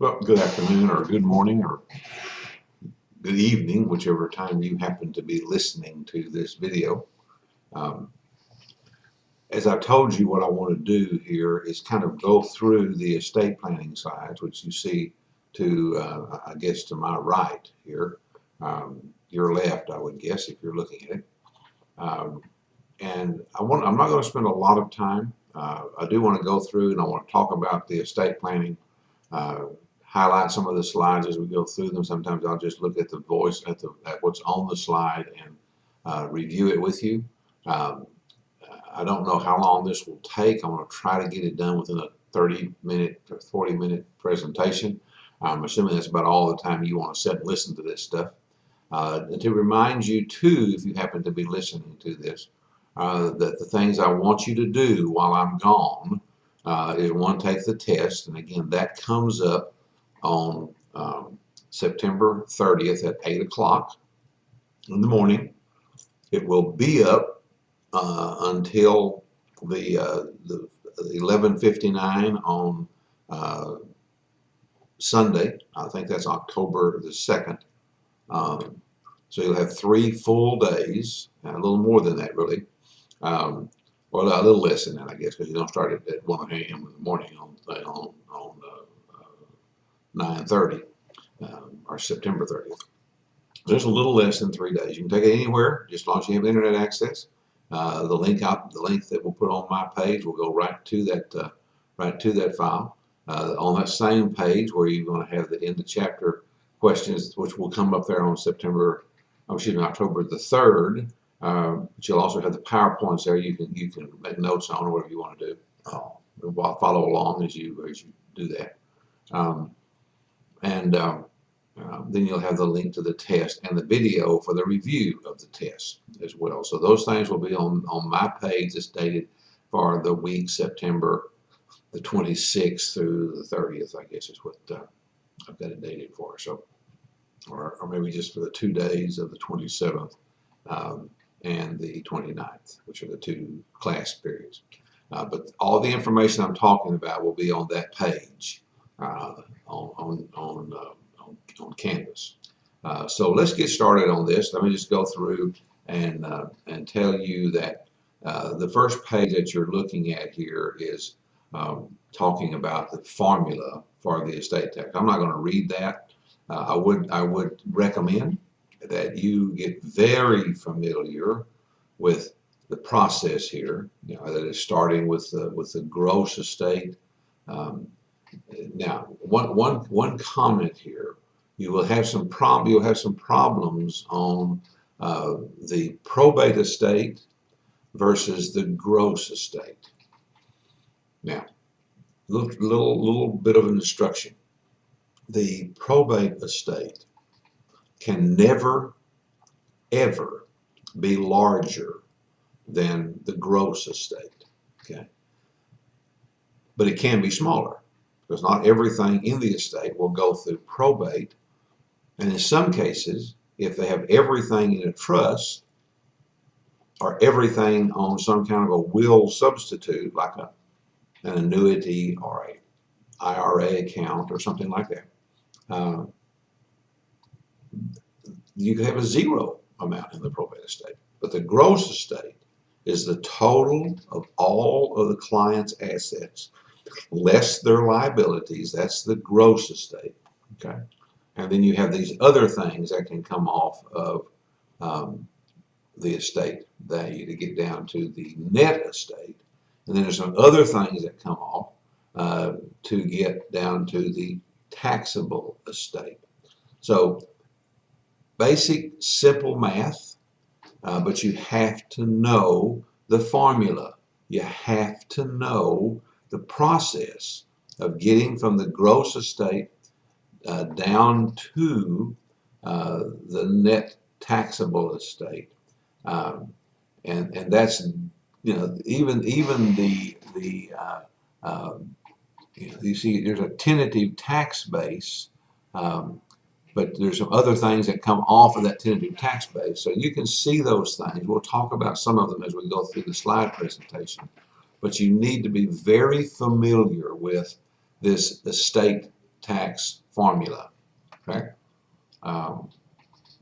Well, good afternoon or good morning or good evening, whichever time you happen to be listening to this video. As I told you, what I want to do here is kind of go through the estate planning slides, which you see to, I guess, to my right here, your left, I would guess, if you're looking at it. And I'm not going to spend a lot of time. I do want to go through and I want to talk about the estate planning, highlight some of the slides as we go through them. Sometimes I'll just look at the voice, at what's on the slide and review it with you. I don't know how long this will take. I'm going to try to get it done within a 30-minute or 40-minute presentation. I'm assuming that's about all the time you want to sit and listen to this stuff. And to remind you too, if you happen to be listening to this, that the things I want you to do while I'm gone is one, take the test. And again, that comes up on September 30th at 8 o'clock in the morning. It will be up until the 11:59 on Sunday. I think that's October the 2nd. So you'll have 3 full days, a little more than that really. Well, a little less than that, I guess, because you don't start at 1 a.m. in the morning on 9:30 or September 30th. So there's a little less than 3 days. You can take it anywhere, just as long as you have internet access. The link that we'll put on my page will go right to that file. On that same page where you're going to have the end of chapter questions, which will come up there on October the 3rd. But you'll also have the PowerPoints there. You can make notes on or whatever you want to do. Follow along as you do that. Then you'll have the link to the test and the video for the review of the test as well. So those things will be on my page that's dated for the week September the 26th through the 30th, I guess is what I've got it dated for. So, or maybe just for the 2 days of the 27th and the 29th, which are the 2 class periods. But all the information I'm talking about will be on that page on Canvas. So let's get started on this. Let me just go through and tell you that the first page that you're looking at here is talking about the formula for the estate tax. I'm not going to read that. I would recommend that you get very familiar with the process here. That is starting with the gross estate. Now, one comment here. You will have some problems on the probate estate versus the gross estate. Now, little bit of an instruction. The probate estate can never, ever be larger than the gross estate. Okay, but it can be smaller because not everything in the estate will go through probate. And in some cases, if they have everything in a trust or everything on some kind of a will substitute, like an annuity or a IRA account or something like that, you could have a zero amount in the probate estate. But the gross estate is the total of all of the client's assets, less their liabilities. That's the gross estate. Okay. And then you have these other things that can come off of the estate value to get down to the net estate. And then there's some other things that come off to get down to the taxable estate. So basic, simple math, but you have to know the formula. You have to know the process of getting from the gross estate down to the net taxable estate, and that's even the you see there's a tentative tax base, but there's some other things that come off of that tentative tax base. So you can see those things. We'll talk about some of them as we go through the slide presentation. But you need to be very familiar with this estate tax formula. Okay,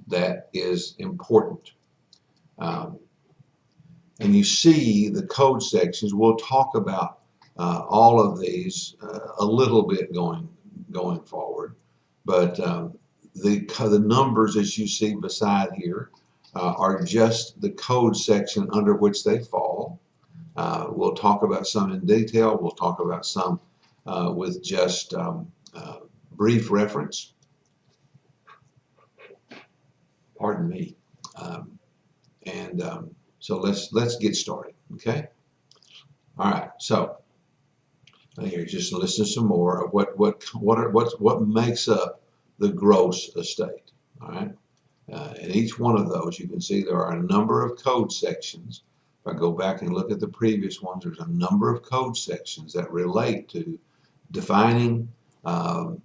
that is important. And you see the code sections. We'll talk about all of these a little bit going forward, but the numbers as you see beside here are just the code section under which they fall. We'll talk about some in detail. We'll talk about some with just brief reference. Pardon me. So let's get started. Okay. All right. So here, just listen some more of what makes up the gross estate. All right. In each one of those, you can see there are a number of code sections. If I go back and look at the previous ones, there's a number of code sections that relate to defining, trying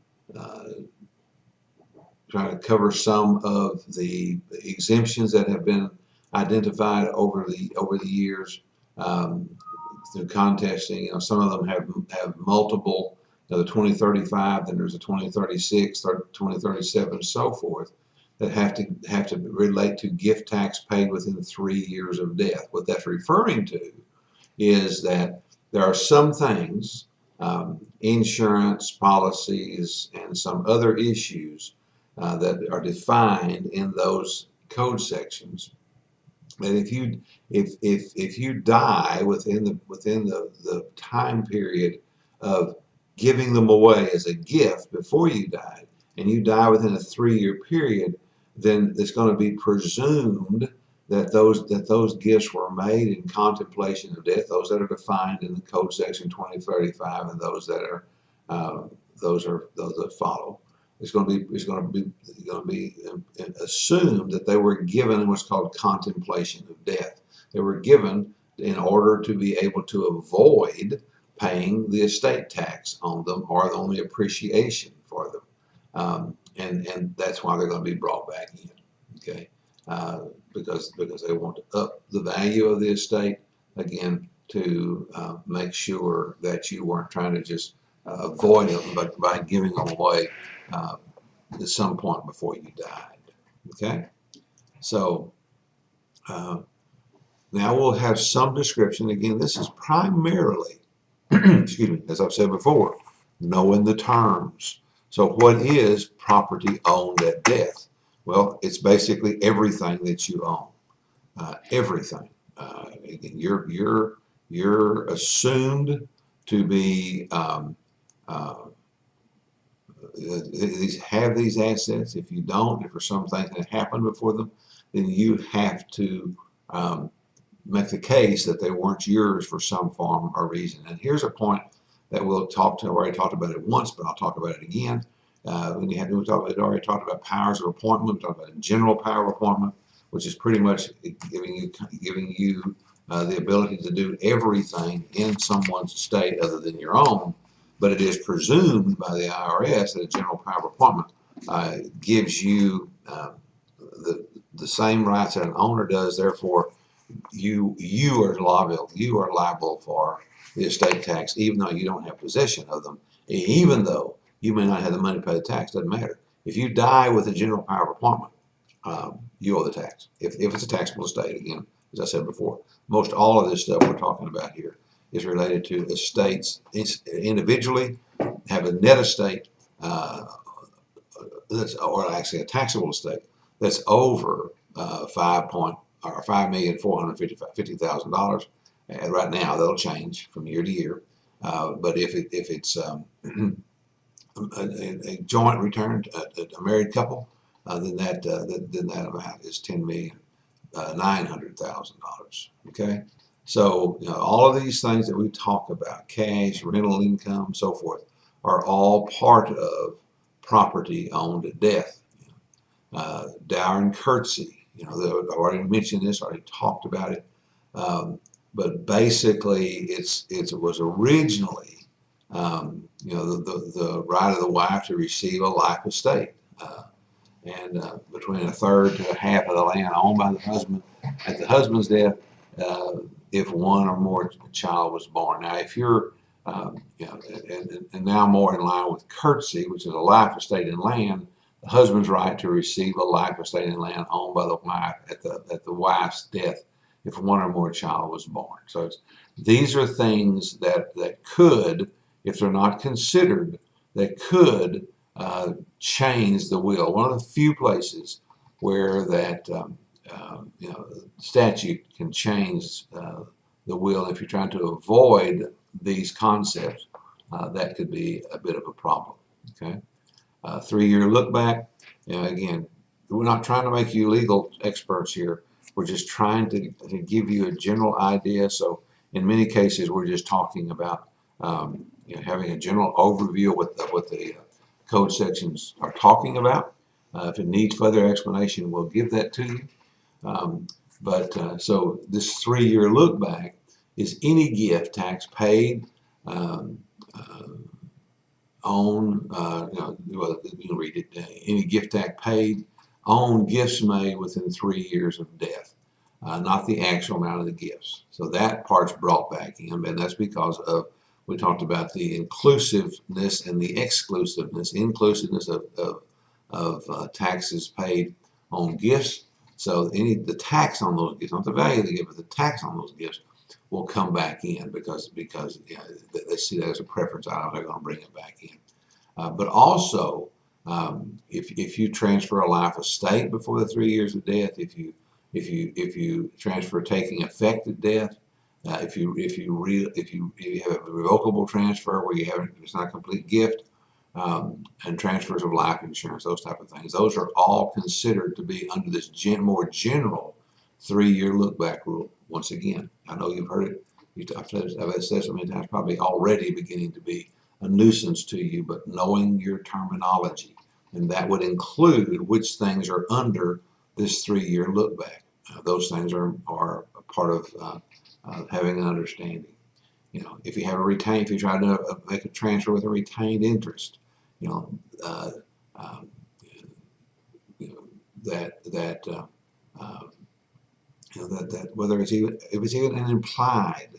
to cover some of the exemptions that have been identified over the years through contesting. Some of them have multiple. The 2035, then there's a 2036, 2037, and so forth, that have to relate to gift tax paid within 3 years of death. What that's referring to is that there are some things, insurance policies and some other issues that are defined in those code sections, that if you die within the time period of giving them away as a gift before you died, and you die within a 3-year period, then it's going to be presumed that those gifts were made in contemplation of death, those that are defined in the code section 2035, and those that follow. It's going to be assumed that they were given what's called contemplation of death. They were given in order to be able to avoid paying the estate tax on them or on the appreciation for them, and that's why they're going to be brought back in. Okay, because they want to up the value of the estate again to make sure that you weren't trying to just avoid them, but by giving them away at some point before you died. Okay, so now we'll have some description. Again, this is primarily, excuse me, as I've said before, knowing the terms. So what is property owned at death? Well, it's basically everything that you own, everything. Again, you're assumed to be have these assets. If you don't, if there's something that happened before them, then you have to make the case that they weren't yours for some form or reason. And here's a point that we'll talk to. I already talked about it once, but I'll talk about it again. We already talked about powers of appointment. We talked about a general power of appointment, which is pretty much giving you the ability to do everything in someone's estate other than your own. But it is presumed by the IRS that a general power of appointment gives you the same rights that an owner does. Therefore, you are liable for the estate tax, even though you don't have possession of them. Even though you may not have the money to pay the tax, doesn't matter. If you die with a general power of appointment, you owe the tax. If it's a taxable estate, again, as I said before, most all of this stuff we're talking about here is related to estates individually have a net estate or actually a taxable estate that's over $5,450,000. And right now that'll change from year to year. But if it's a joint return, a married couple, then that amount is $10,900,000. Okay. So all of these things that we talk about, cash, rental income, so forth, are all part of property owned at death. Dower and Curtesy, I've already mentioned this, already talked about it, but basically it was originally the right of the wife to receive a life estate, and between a third to a half of the land owned by the husband at the husband's death, if one or more child was born. Now, if you're And now more in line with Curtesy, which is a life estate and land, the husband's right to receive a life estate and land owned by the wife at the wife's death if one or more child was born. So these are things that could, if they're not considered, that could change the will. One of the few places where that statute can change the will. If you're trying to avoid these concepts, that could be a bit of a problem. Okay, 3-year look back. Again, we're not trying to make you legal experts here. We're just trying to give you a general idea. So in many cases, we're just talking about having a general overview of what the code sections are talking about. If it needs further explanation, we'll give that to you. So this 3-year look back is any gift tax paid on, you can read it, any gift tax paid on gifts made within 3 years of death, not the actual amount of the gifts. So that part's brought back in, and that's because we talked about the inclusiveness and the exclusiveness of taxes paid on gifts. So the tax on those gifts, not the value of the gift, but the tax on those gifts will come back in because they see that as a preference item. They're going to bring it back in. But also, if you transfer a life estate before the 3 years of death, if you transfer taking effect at death, if you have a revocable transfer where it's not a complete gift, and transfers of life insurance, those type of things, those are all considered to be under this more general 3-year look back rule. Once again, I know you've heard it. I've said so many times, probably already beginning to be a nuisance to you, but knowing your terminology, and that would include which things are under this 3-year look back. Those things are a part of having an understanding. If you have if you try to make a transfer with a retained interest, whether if it's even an implied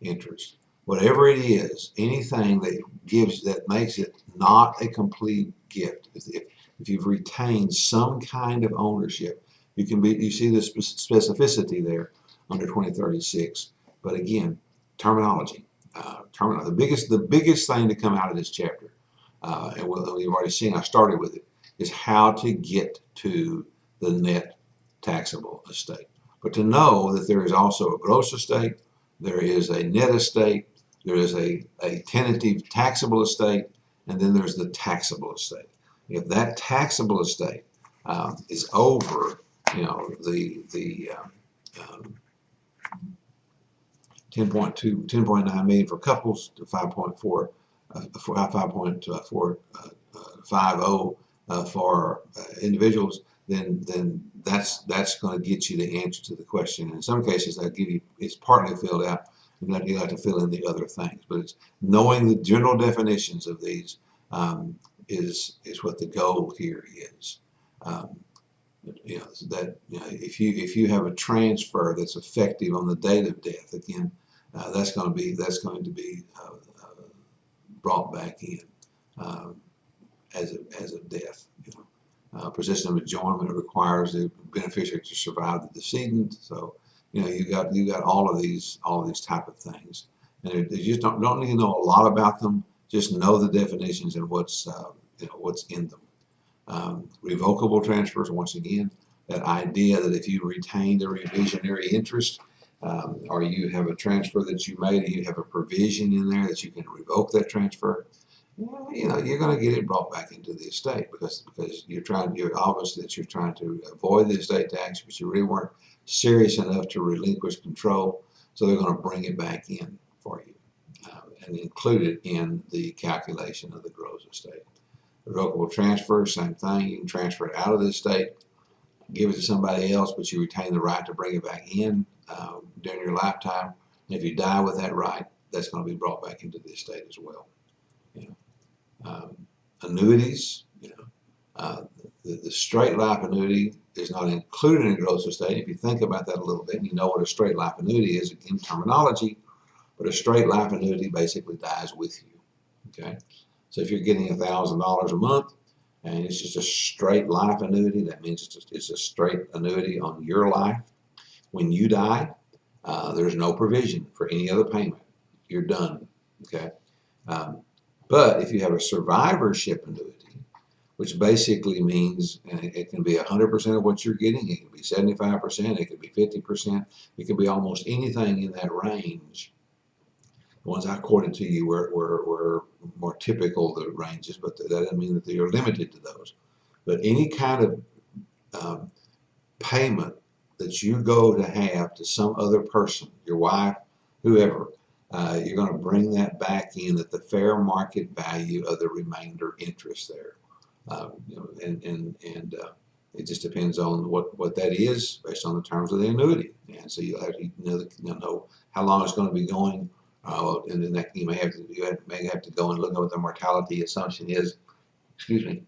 interest, whatever it is, anything that makes it not a complete gift. If you've retained some kind of ownership, you see the specificity there under 2036. But again, terminology. The biggest thing to come out of this chapter, and you've already seen, I started with it, is how to get to the net taxable estate. But to know that there is also a gross estate, there is a net estate, there is a tentative taxable estate, and then there's the taxable estate. If that taxable estate is over, the 10.9 million for couples to 5.50 for individuals, then that's going to get you the answer to the question. In some cases, they'll give you, it's partly filled out, and you have to fill in the other things. But it's knowing the general definitions of these is what the goal here is. If you have a transfer that's effective on the date of death, again, that's going to be brought back in as of death. Persistent adjournment requires the beneficiary to survive the decedent. So you got all of these type of things, and you just don't need to know a lot about them. Just know the definitions and what's in them. Revocable transfers, once again, that idea that if you retained a revisionary interest, or you have a transfer that you made and you have a provision in there that you can revoke that transfer, you're going to get it brought back into the estate because you're obviously that you're trying to avoid the estate tax, but you really weren't serious enough to relinquish control, so they're going to bring it back in for you and include it in the calculation of the gross estate. Revocable transfer, same thing. You can transfer it out of the estate, give it to somebody else, but you retain the right to bring it back in during your lifetime. And if you die with that right, that's going to be brought back into the estate as well. Annuities, the straight life annuity is not included in gross estate. If you think about that a little bit, and you know what a straight life annuity is, again, terminology, But a straight life annuity basically dies with you. Okay, so if you're getting $1,000 a month and it's just a straight life annuity, that means it's a straight annuity on your life. When you die, there's no provision for any other payment. You're done. Okay, but if you have a survivorship annuity, which basically means it can be 100% of what you're getting, it can be 75%, it could be 50%, it could be almost anything in that range. The ones I quoted to you were more typical, the ranges, but that doesn't mean that you're limited to those. But any kind of payment that you go to have to some other person, your wife, whoever, you're going to bring that back in at the fair market value of the remainder interest there. It just depends on what that is based on the terms of the annuity. And so you'll have to know how long it's going to be going. And then you may have to go and look at what the mortality assumption is. Excuse me.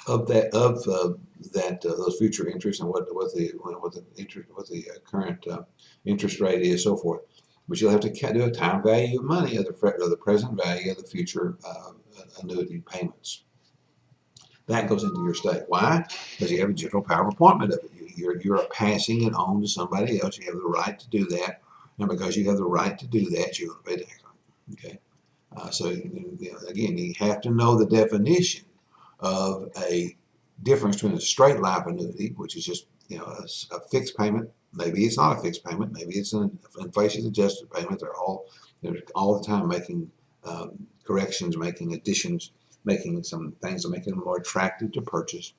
Of those future interests and what the current interest rate is, so forth. But you'll have to do a time value of money of the present value of the future annuity payments. That goes into your estate. Why? Because you have a general power of appointment of it. You're passing it on to somebody else. You have the right to do that, and because you have the right to do that, you're going to pay tax on it. Okay. So again, you have to know the definition of a difference between a straight life annuity, which is just a fixed payment. Maybe it's not a fixed payment. Maybe it's an inflation-adjusted payment. They're all the time making corrections, making additions, making some things to make them more attractive to purchase.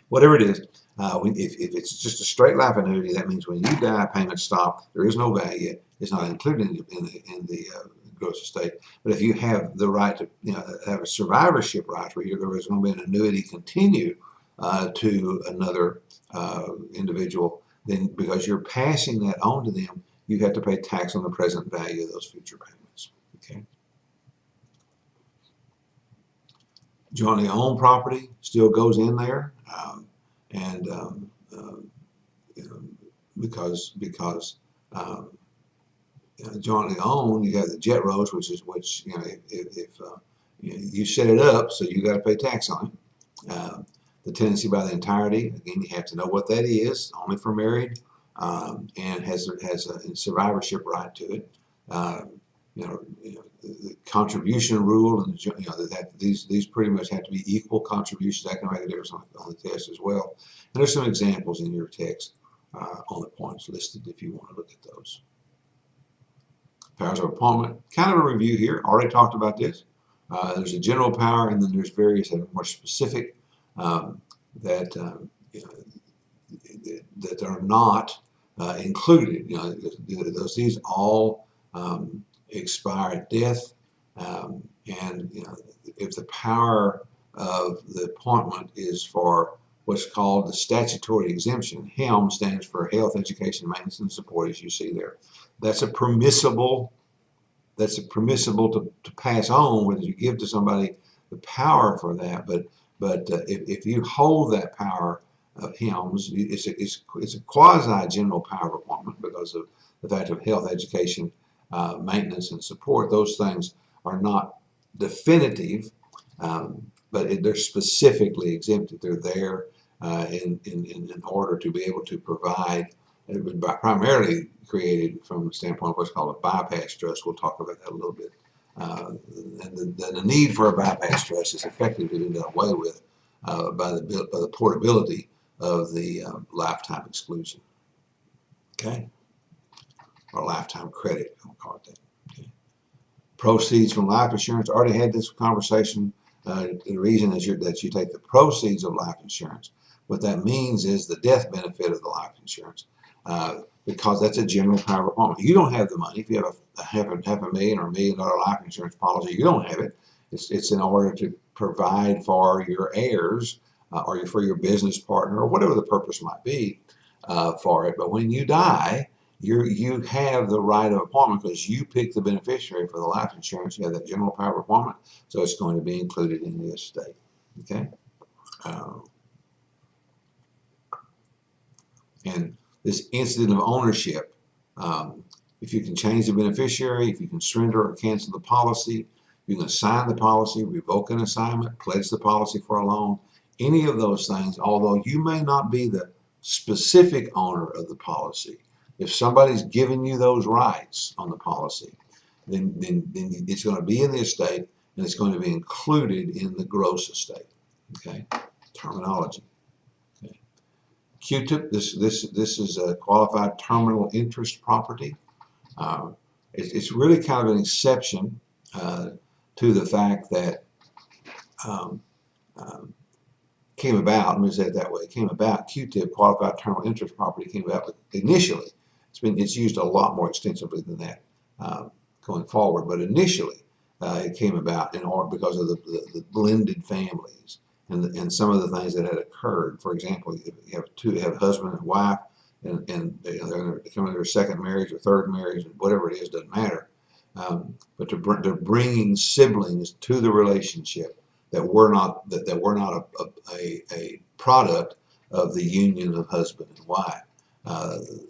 Whatever it is, if it's just a straight life annuity, that means when you die, payments stop. There is no value. It's not included in the gross estate. But if you have the right to have a survivorship right where there is going to be an annuity continue to another individual, then because you're passing that on to them, you have to pay tax on the present value of those future payments. Okay. Jointly owned property still goes in there, because jointly owned, you have the jet roads, which if you set it up, so you got to pay tax on it. The tenancy by the entirety, again, you have to know what that is, only for married, and has a survivorship right to it. The contribution rule, and these pretty much have to be equal contributions. That can make a difference on the test as well. And there's some examples in your text on the points listed if you want to look at those. Powers of appointment, kind of a review here. Already talked about this. There's a general power, and then there's various that are more specific that are not included. These all expire at death, and if the power of the appointment is for what's called the statutory exemption. HELM stands for Health, Education, Maintenance, and Support, as you see there. That's permissible to pass on, whether you give to somebody the power for that. But if you hold that power of HELMs, it's a quasi-general power of appointment because of the fact of health, education, maintenance, and support. Those things are not definitive, but they're specifically exempted. They're there in order to be able to provide. It was primarily created from the standpoint of what's called a bypass trust. We'll talk about that a little bit. And the need for a bypass trust is effectively been done away with by the portability of the lifetime exclusion. Okay, or lifetime credit, we'll call it that. Okay. Proceeds from life insurance. Already had this conversation. The reason is that you take the proceeds of life insurance. What that means is the death benefit of the life insurance. Because that's a general power of appointment. You don't have the money. If you have half a million or $1 million life insurance policy, you don't have it. It's in order to provide for your heirs or for your business partner or whatever the purpose might be for it. But when you die, you have the right of appointment because you pick the beneficiary for the life insurance. You have that general power of appointment, so it's going to be included in the estate. Okay, and this incident of ownership If you can change the beneficiary, if you can surrender or cancel the policy, you can assign the policy, revoke an assignment, pledge the policy for a loan, any of those things, although you may not be the specific owner of the policy, if somebody's giving you those rights on the policy, then it's going to be in the estate and it's going to be included in the gross estate. Okay, terminology. Okay. QTIP, this is a qualified terminal interest property. It's really kind of an exception to the fact that came about, let me say it that way, came about, QTIP, qualified terminal interest property, came about initially. It's used a lot more extensively than that going forward, but initially it came about in order because of the blended families and some of the things that had occurred. For example, if you have husband and wife, and they're coming to their second marriage or third marriage, whatever it is, doesn't matter. But they're bringing siblings to the relationship that were not a product of the union of husband and wife.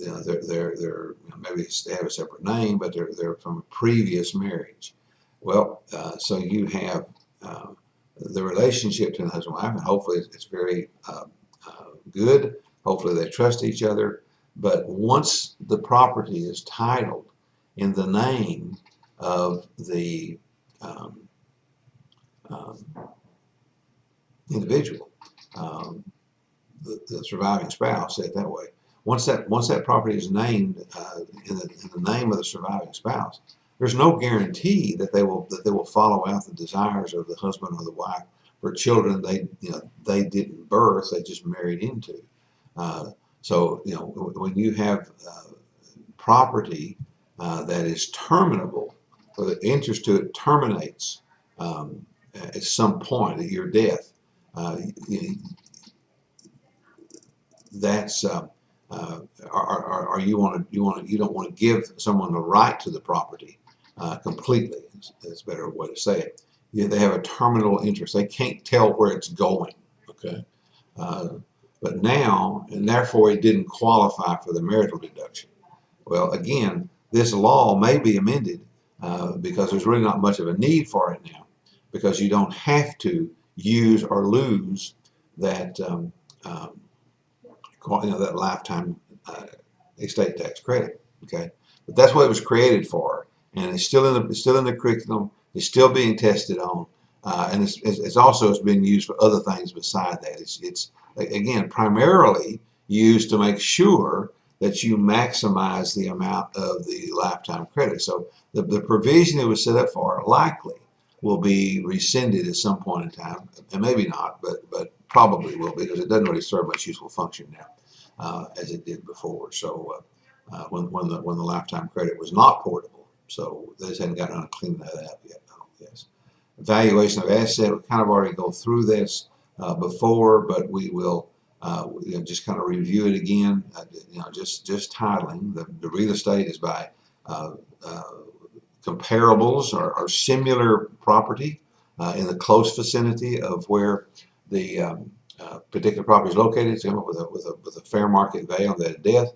They're maybe they have a separate name, but they're from a previous marriage. Well, so you have the relationship to the husband and wife, and hopefully it's very good. Hopefully they trust each other. But once the property is titled in the name of the individual, the surviving spouse, say it that way. Once that property is named in the name of the surviving spouse, there's no guarantee that they will follow out the desires of the husband or the wife for children they didn't birth, they just married into. So when you have property that is terminable, or the interest to it terminates at some point at your death, that's or you don't want to give someone the right to the property completely. That's a better way to say it. They have a terminal interest. They can't tell where it's going. Okay. But now, and therefore it didn't qualify for the marital deduction. Well, again, this law may be amended because there's really not much of a need for it now, because you don't have to use or lose that that lifetime estate tax credit. Okay, but that's what it was created for, and it's still in the curriculum. It's still being tested on, and it's also been used for other things beside that. It's again primarily used to make sure that you maximize the amount of the lifetime credit. So the provision it was set up for likely will be rescinded at some point in time, and maybe not, but probably will, because it doesn't really serve much useful function now as it did before. So when the lifetime credit was not portable, so they just hadn't gotten around to cleaning that up yet. Yes. Valuation of asset, we kind of already go through this before, but we will just kind of review it again. Just titling the real estate is by comparables or similar property in the close vicinity of where the particular property is located. So with a fair market value on that at death.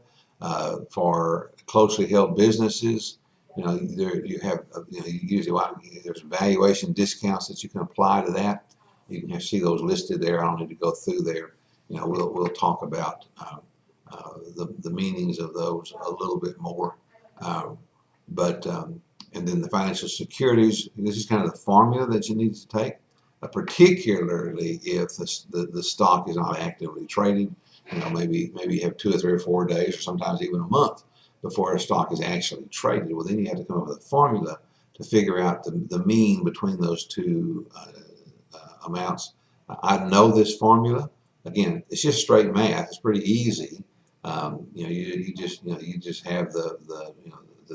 For closely held businesses, you have usually there's valuation discounts that you can apply to that. You can see those listed there. I don't need to go through there. We'll talk about the meanings of those a little bit more. And then the financial securities, this is kind of the formula that you need to take, particularly if the stock is not actively traded. Maybe you have 2 or 3 or 4 days, or sometimes even a month before a stock is actually traded. Well, then you have to come up with a formula to figure out the mean between those two amounts. I know this formula. Again, it's just straight math. It's pretty easy. You just have the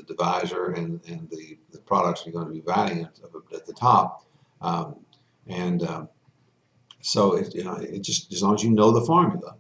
divisor and the products you're going to be valuing at the top, so it just as long as you know the formula,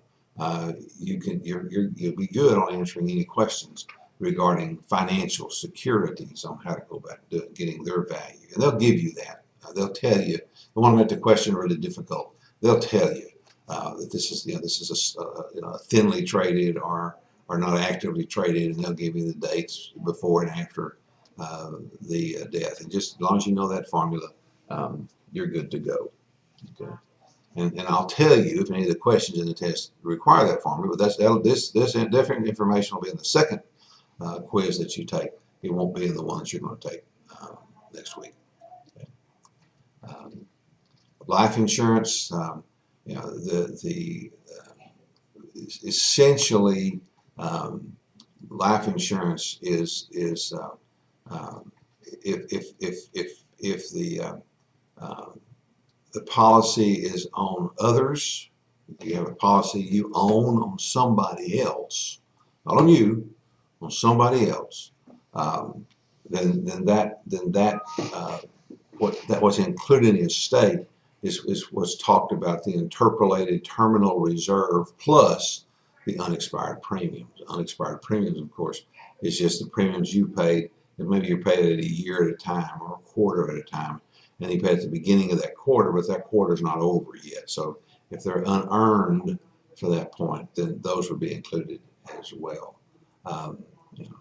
you'll be good on answering any questions regarding financial securities on how to go about getting their value, and they'll give you that. They'll tell you. They want to make the question really difficult. They'll tell you that this is a thinly traded or are not actively traded, and they'll give you the dates before and after the death. And just as long as you know that formula, you're good to go. Okay. And I'll tell you if any of the questions in the test require that formula, but this different information will be in the second quiz that you take. It won't be in the one that you're going to take next week. Okay. Life insurance, you know, essentially life insurance is if the policy is on others, if you have a policy you own on somebody else, not on you, on somebody else, then what's included in the estate is what's talked about, the interpolated terminal reserve plus the unexpired premiums. Unexpired premiums, of course, is just the premiums you paid, and maybe you paid it a year at a time or a quarter at a time, and you pay at the beginning of that quarter, but that quarter's not over yet. So if they're unearned for that point, then those would be included as well. You know,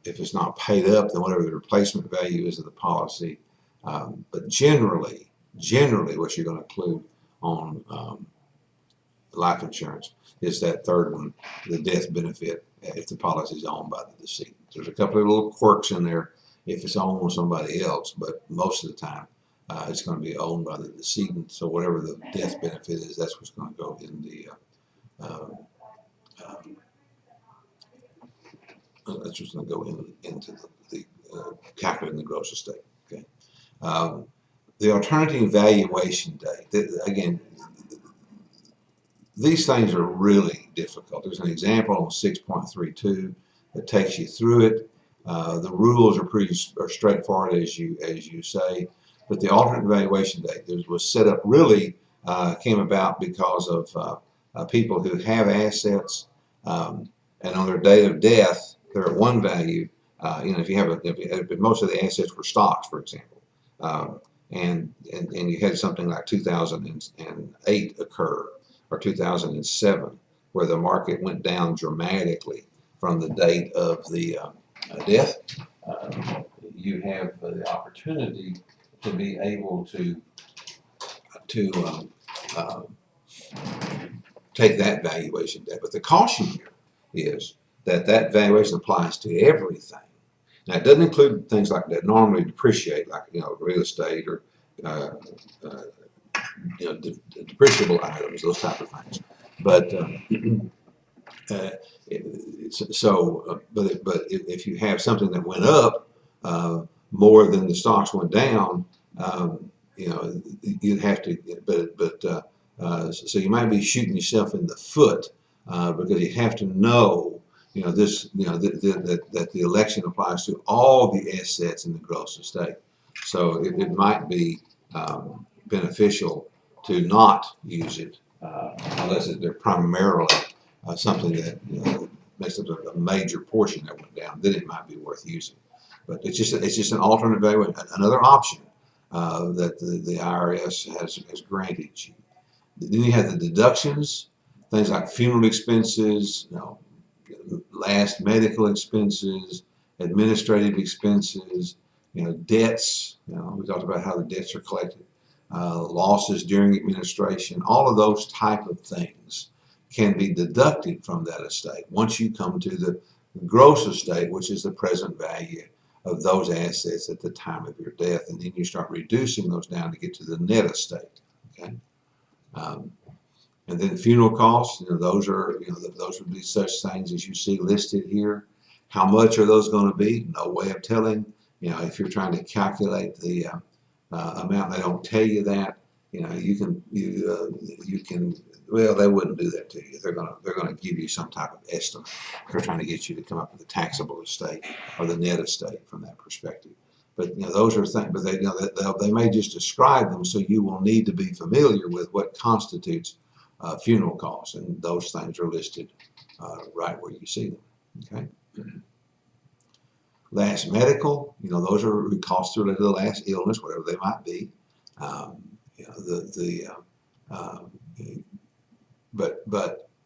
if it's not paid up, then whatever the replacement value is of the policy. But generally, what you're going to include on life insurance is that third one, the death benefit, if the policy is owned by the decedent. There's a couple of little quirks in there if it's owned by somebody else, but most of the time it's going to be owned by the decedent. So whatever the death benefit is, that's what's going to go in the that's what's going to go into the calculating the gross estate. Okay. The alternative valuation date. Again, these things are really difficult. There's an example on 6.32 that takes you through it. The rules are pretty straightforward, as you say, but the alternate valuation date was set up really came about because of people who have assets and on their date of death they're at one value. You know, if most of the assets were stocks, for example, and you had something like 2008 occur, or 2007, where the market went down dramatically from the date of the death, you have the opportunity to be able to take that valuation date. But the caution here is that valuation applies to everything. Now, it doesn't include things like that normally depreciate, like, you know, real estate or you know, depreciable items, those type of things. But but if you have something that went up more than the stocks went down, you know, you'd have to. So you might be shooting yourself in the foot because you have to know, you know, this, you know, that the election applies to all the assets in the gross estate. So it might be beneficial to not use it unless they're primarily something that, you know, makes up a major portion that went down. Then it might be worth using. But it's just an alternate valuation, another option that the IRS has granted you. Then you have the deductions, things like funeral expenses, you know, last medical expenses, administrative expenses, you know, debts. You know, we talked about how the debts are collected, losses during administration. All of those type of things can be deducted from that estate once you come to the gross estate, which is the present value of those assets at the time of your death, and then you start reducing those down to get to the net estate. Okay. And then funeral costs, you know, those are, you know, those would be such things as you see listed here. How much are those going to be? No way of telling. You know, if you're trying to calculate the amount, they don't tell you that. You know, you can. Well, they wouldn't do that to you. They're gonna give you some type of estimate. They're trying to get you to come up with the taxable estate or the net estate from that perspective. But, you know, those are things. But they, you know, they may just describe them, so you will need to be familiar with what constitutes funeral costs, and those things are listed right where you see them. Okay. Last medical, you know, those are costs related to the last illness, whatever they might be. You know, but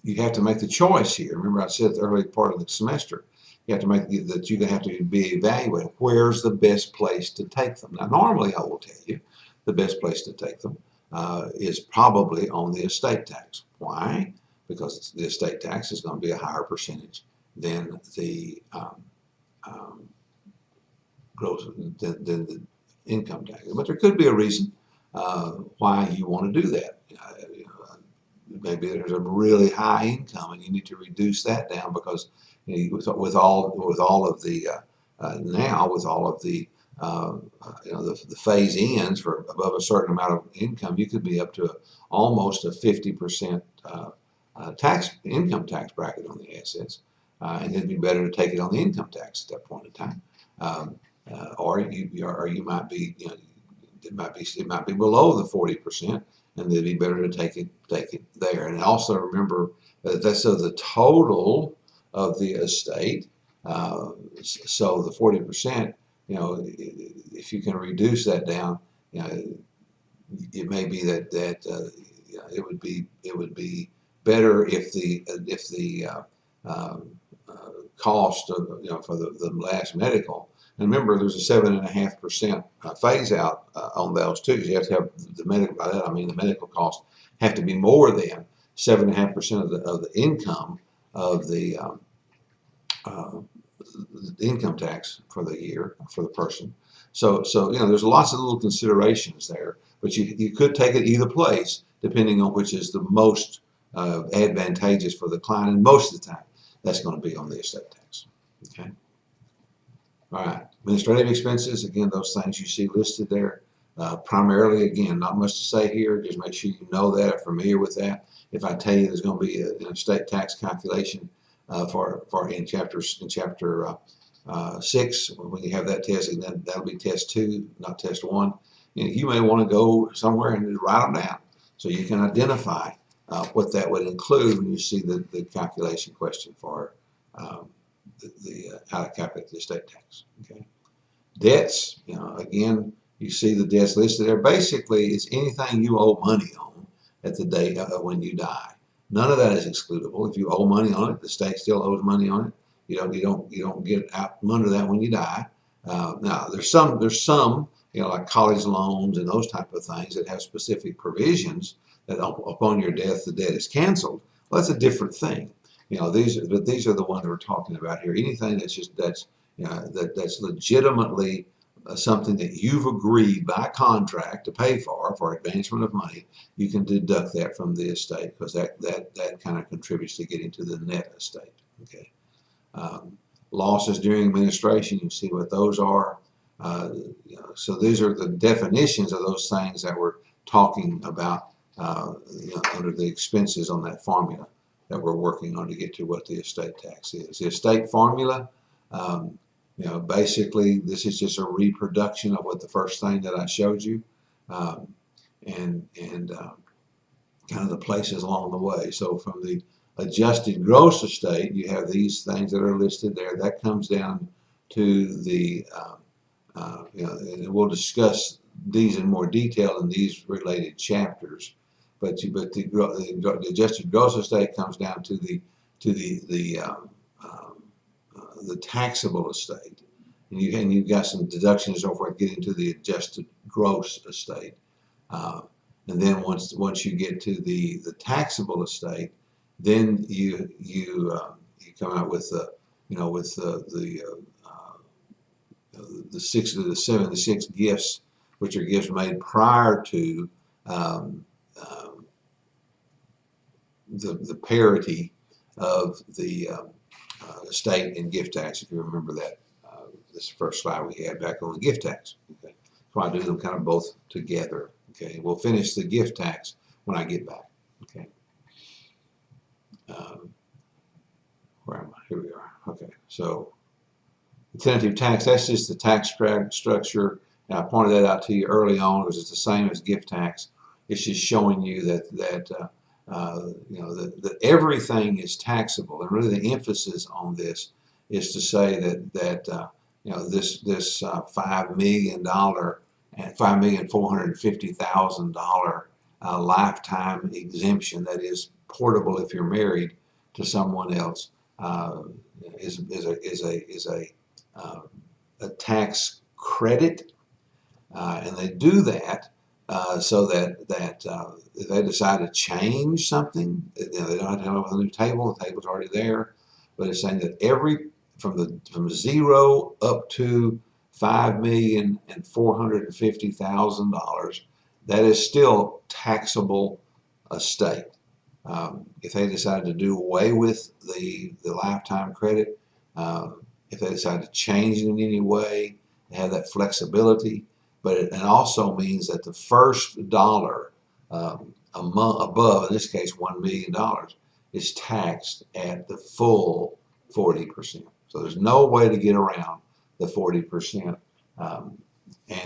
you have to make the choice here. Remember, I said at the early part of the semester, you have to make that you're going to have to be evaluating where's the best place to take them. Now, normally I will tell you the best place to take them is probably on the estate tax. Why? Because the estate tax is going to be a higher percentage than the gross than the income tax. But there could be a reason why you want to do that. Maybe there's a really high income and you need to reduce that down because with all of the now with all of the the phase ends for above a certain amount of income, you could be up to almost a 50% income tax bracket on the assets, and it'd be better to take it on the income tax at that point in time, or you might be it might be below the 40%. And it'd be better to take it there. And also remember that that's of the total of the estate. So the 40%, if you can reduce that down, it may be that it would be better if the cost of for the last medical. And remember, there's a 7.5% phase out on those too. You have to have the medical. By that I mean the medical costs have to be more than 7.5% of the income of the income tax for the year for the person. So there's lots of little considerations there, but you could take it either place depending on which is the most advantageous for the client, and most of the time that's going to be on the estate tax. Okay. All right, administrative expenses, again, those things you see listed there. Primarily, again, not much to say here. Just make sure you know that, are familiar with that. If I tell you there's going to be an estate tax calculation in chapter 6, when you have that test, and then that'll be test 2, not test 1. You may want to go somewhere and write them down so you can identify what that would include when you see the calculation question for how to calculate the estate tax. Okay, debts. Again, you see the debts listed there. Basically, it's anything you owe money on at the day when you die. None of that is excludable. If you owe money on it, the state still owes money on it. You don't get out from under that when you die. Now, there's some like college loans and those type of things that have specific provisions that upon your death the debt is canceled. Well, that's a different thing. These are the ones we're talking about here. Anything that's legitimately something that you've agreed by contract to pay for advancement of money, you can deduct that from the estate because that kind of contributes to getting to the net estate. Okay. Losses during administration, you see what those are. So these are the definitions of those things that we're talking about under the expenses on that formula that we're working on to get to what the estate tax is. The estate formula, basically this is just a reproduction of what the first thing that I showed you, and kind of the places along the way. So from the adjusted gross estate, you have these things that are listed there. That comes down to the, and we'll discuss these in more detail in these related chapters. But the adjusted gross estate comes down to the taxable estate, and you've got some deductions and so forth getting to the adjusted gross estate, and then once you get to the taxable estate, then you come out with the 76 gifts, which are gifts made prior to the parity of the estate and gift tax, if you remember that. This first slide we had back on the gift tax. Okay, so I do them kind of both together. Okay, we'll finish the gift tax when I get back. Okay, where am I? Here we are. Okay, so the tentative tax, that's just the tax structure. And I pointed that out to you early on because it's the same as gift tax. It's just showing you that everything is taxable, and really the emphasis on this is to say that this $5,450,000 lifetime exemption that is portable if you're married to someone else is a tax credit, and they do that so that if they decide to change something, they don't have to come up with a new table. The table's already there, but it's saying that from 0 up to $5,450,000, that is still taxable estate. If they decide to do away with the lifetime credit, if they decide to change it in any way, they have that flexibility. But it also means that the first dollar above, in this case, $1 million, is taxed at the full 40%. So there's no way to get around the 40%. And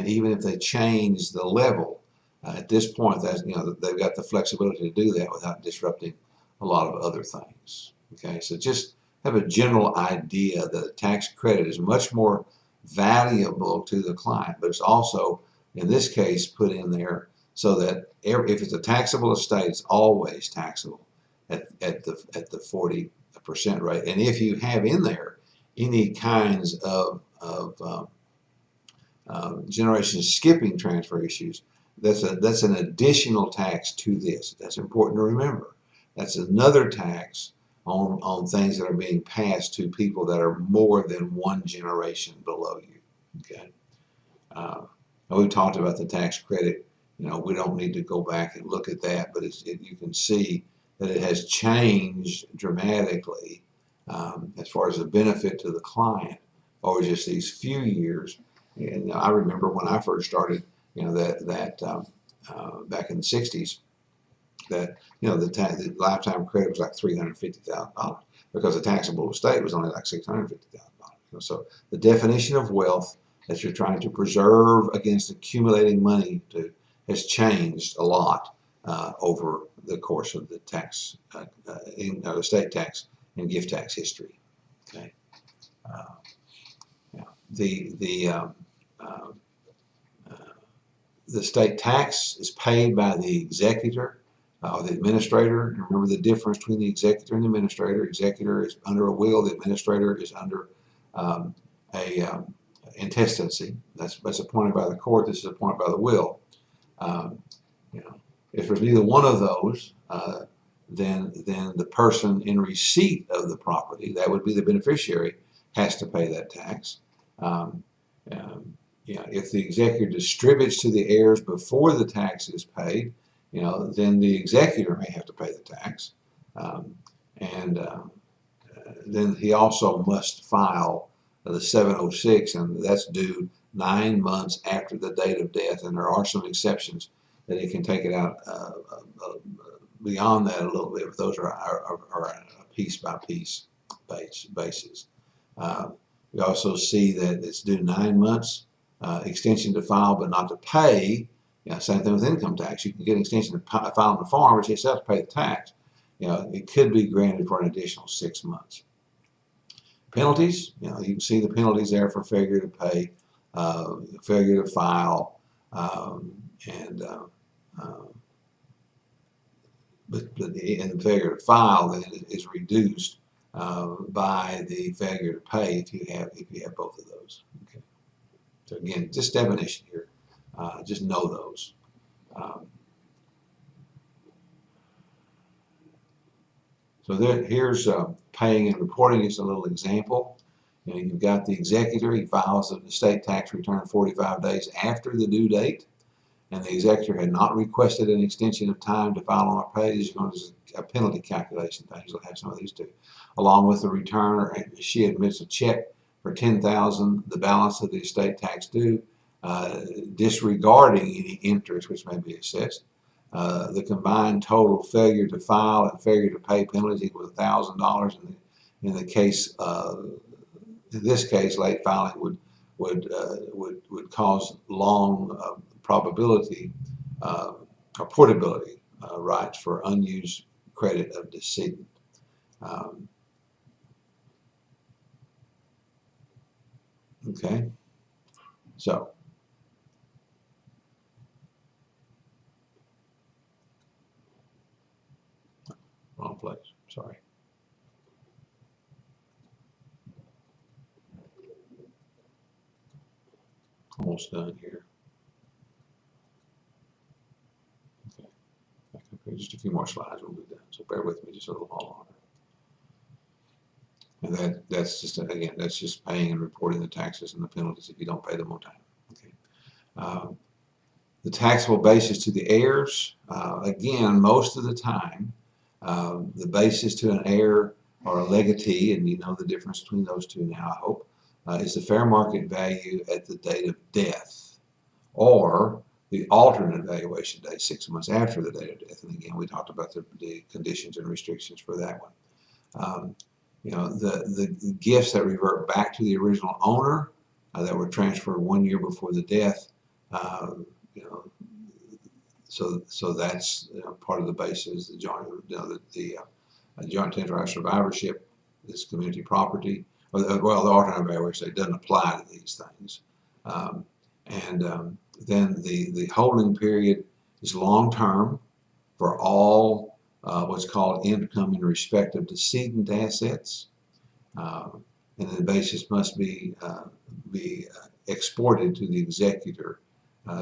even if they change the level, at this point, they've got the flexibility to do that without disrupting a lot of other things. Okay, so just have a general idea that a tax credit is much more valuable to the client, but it's also, in this case, put in there so that if it's a taxable estate, it's always taxable at the 40% rate. And if you have in there any kinds of generation skipping transfer issues, that's an additional tax to this. That's important to remember. That's another tax on things that are being passed to people that are more than one generation below you. Okay. We talked about the tax credit. We don't need to go back and look at that, but you can see that it has changed dramatically as far as the benefit to the client over just these few years. And I remember when I first started, back in the 60s, that the lifetime credit was like $350,000 because the taxable estate was only like $650,000. So the definition of wealth that you're trying to preserve against accumulating money has changed a lot over the course of the tax, estate tax and gift tax history. Okay, the state tax is paid by the executor or the administrator. Remember the difference between the executor and the administrator. Executor is under a will. The administrator is under intestacy. That's appointed by the court. This is appointed by the will. If there's neither one of those, then the person in receipt of the property, that would be the beneficiary, has to pay that tax. If the executor distributes to the heirs before the tax is paid, then the executor may have to pay the tax. Then he also must file the 706, and that's due 9 months after the date of death. And there are some exceptions that he can take it out beyond that a little bit, but those are a piece-by-piece basis. We also see that it's due 9 months, extension to file but not to pay. Same thing with income tax. You can get an extension to file on the farm, but you still have to pay the tax. It could be granted for an additional 6 months. Penalties, you can see the penalties there for failure to pay, failure to file, but the failure to file then is reduced by the failure to pay if you have both of those. Okay. So again, just definition here. Just know those. So here's paying and reporting. Just a little example. You've got the executor. He files an estate tax return 45 days after the due date, and the executor had not requested an extension of time to file on our pay. This is going to a penalty calculation. Things will have some of these too, along with the return. Or she admits a check for $10,000, the balance of the estate tax due, disregarding any interest which may be assessed. The combined total failure to file and failure to pay penalties equals $1,000. In the case, in this case, late filing would cause long probability or portability rights for unused credit of decedent. Okay, so place. Sorry. Almost done here. Okay. Back up here. Just a few more slides, we'll be done. So bear with me just a little while longer. And that's just, again, that's just paying and reporting the taxes and the penalties if you don't pay them on time. Okay. The taxable basis to the heirs, again, most of the time, the basis to an heir or a legatee, and you know the difference between those two now, I hope, is the fair market value at the date of death, or the alternate valuation date 6 months after the date of death. And again, we talked about the conditions and restrictions for that one. You know, the gifts that revert back to the original owner that were transferred 1 year before the death, you know, so that's, you know, part of the basis. The joint, you know, the joint tender survivorship, this community property, or the alternate valuation doesn't apply to these things. Then the holding period is long term for all what's called income in respect of decedent assets, and the basis must be exported to the executor,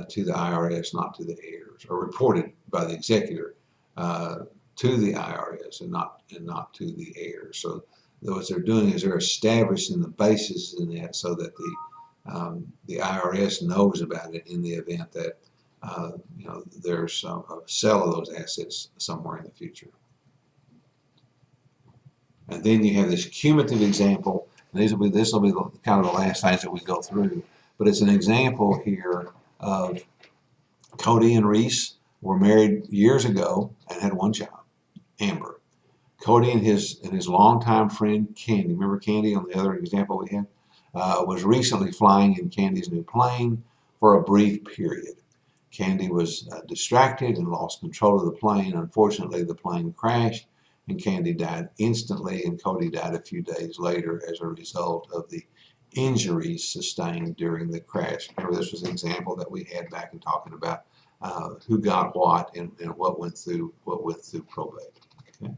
to the IRS, not to the heirs, or reported by the executor to the IRS and not to the heirs. So what they're doing is they're establishing the basis in that so that the IRS knows about it in the event that you know, there's a sale of those assets somewhere in the future. And then you have this cumulative example. And this will be kind of the last things that we go through. But it's an example here of Cody and Reese were married years ago and had one child, Amber. Cody and his longtime friend Candy, remember Candy on the other example we had, was recently flying in Candy's new plane for a brief period. Candy was distracted and lost control of the plane. Unfortunately, the plane crashed and Candy died instantly, and Cody died a few days later as a result of the injuries sustained during the crash. Remember, this was an example that we had back in talking about who got what and what went through probate. Okay,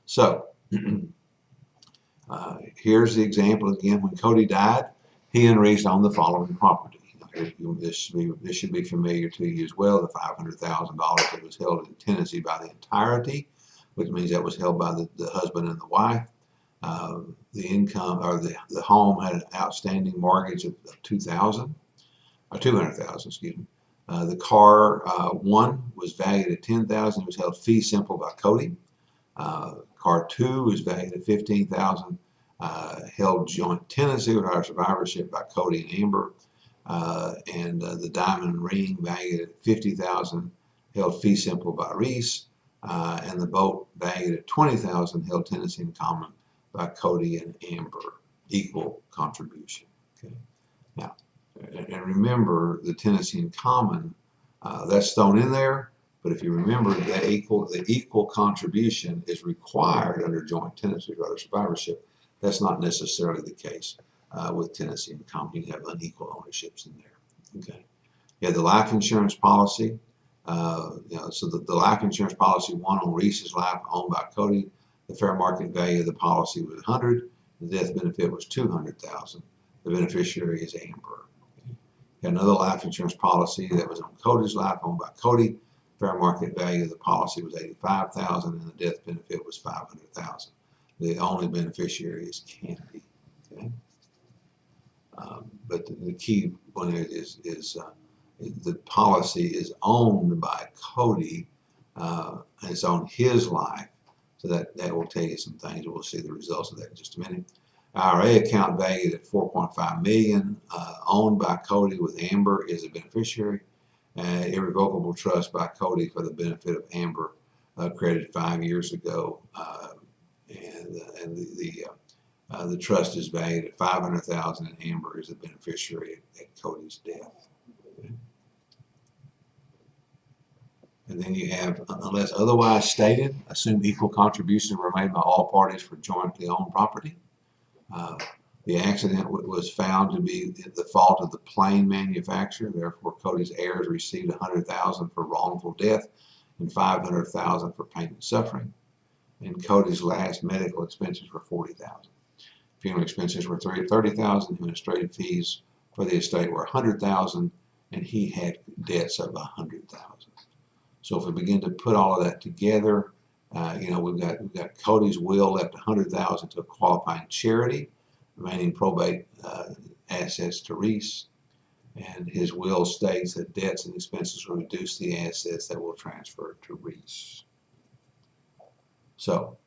so here's the example again. When Cody died, he and Reese owned the following property. This should be familiar to you as well. The $500,000 that was held in Tennessee by the entirety, which means that was held by the husband and the wife. The income, or the home, had an outstanding mortgage of $200,000, excuse me. The car, one, was valued at $10,000. It was held fee simple by Cody. Car two was valued at $15,000. Held joint tenancy with our survivorship by Cody and Amber. The diamond ring valued at $50,000, held fee simple by Reese. And the boat valued at $20,000, held tenancy in common by Cody and Amber, equal contribution. Okay. Now, and remember the tenancy in common, that's thrown in there, but if you remember that the equal contribution is required under joint tenancy or other survivorship. That's not necessarily the case with tenancy in common. You can have unequal ownerships in there. Okay. You have the life insurance policy. You know, so the life insurance policy, one on Reese's life, owned by Cody. The fair market value of the policy was $100,000. The death benefit was $200,000. The beneficiary is Amber. Okay. You have another life insurance policy that was on Cody's life, owned by Cody. Fair market value of the policy was $85,000, and the death benefit was $500,000. The only beneficiary is Candy. Okay. But the key one is the policy is owned by Cody, and it's on his life. So that will tell you some things. We'll see the results of that in just a minute. IRA account valued at $4.5 million, owned by Cody with Amber as a beneficiary. Irrevocable trust by Cody for the benefit of Amber, created 5 years ago, and the trust is valued at $500,000, and Amber is a beneficiary at Cody's death. Okay. And then you have, unless otherwise stated, assume equal contributions were made by all parties for jointly owned property. The accident was found to be the fault of the plane manufacturer. Therefore, Cody's heirs received $100,000 for wrongful death and $500,000 for pain and suffering. and Cody's last medical expenses were $40,000. Funeral expenses were $30,000. Administrative fees for the estate were $100,000, and he had debts of $100,000. So if we begin to put all of that together, you know, we've got Cody's will left $100,000 to a qualifying charity, remaining probate assets to Reese, and his will states that debts and expenses will reduce the assets that will transfer to Reese. So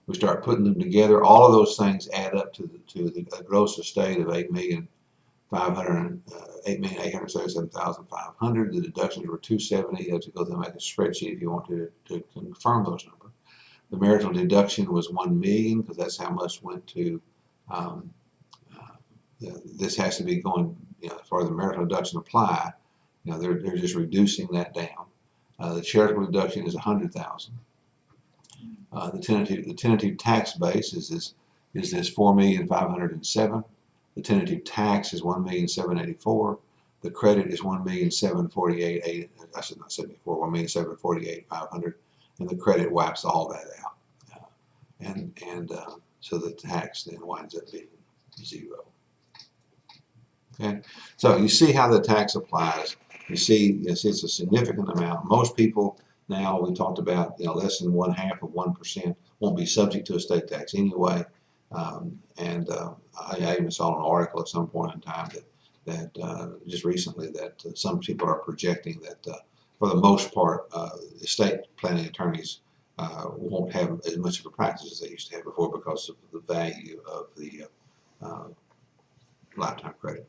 we start putting them together. All of those things add up to the gross estate of $8,877,500. The deductions were $270,000. You have to go through and make a spreadsheet if you want to confirm those numbers. The marital deduction was $1 million because that's how much went to. This has to be going, you know, for the marital deduction apply. You know, they're just reducing that down. The charitable deduction is $100,000. The tentative tax base is this $4,507,000. The tentative tax is $1,784,000. The credit is $1,748,800. I said not 74. $1,748,500, and the credit wipes all that out, so the tax then winds up being 0. Okay, so you see how the tax applies. You see, yes, it's a significant amount. Most people now, we talked about, you know, less than 1/2 of 1% won't be subject to estate tax anyway. I even saw an article at some point in time that just recently that some people are projecting that for the most part, estate planning attorneys won't have as much of a practice as they used to have before because of the value of the lifetime credit.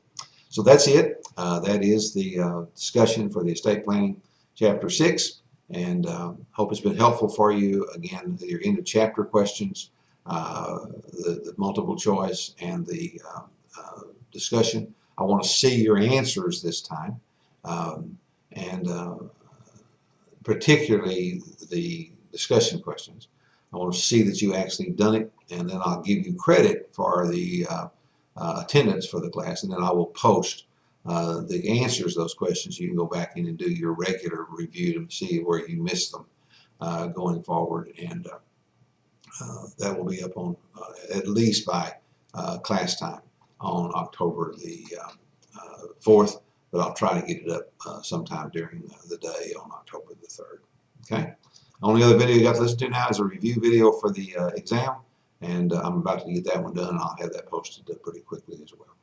So that's it. That is the discussion for the estate planning chapter 6, and hope it's been helpful for you. Again, your end of chapter questions, the multiple choice, and the discussion. I want to see your answers this time, and particularly the discussion questions. I want to see that you actually done it, and then I'll give you credit for the attendance for the class, and then I will post the answers to those questions. You can go back in and do your regular review to see where you missed them going forward, and that will be up on at least by class time on October the 4th, but I'll try to get it up sometime during the day on October the 3rd. Okay. Only other video you got to listen to now is a review video for the exam, and I'm about to get that one done. I'll have that posted pretty quickly as well.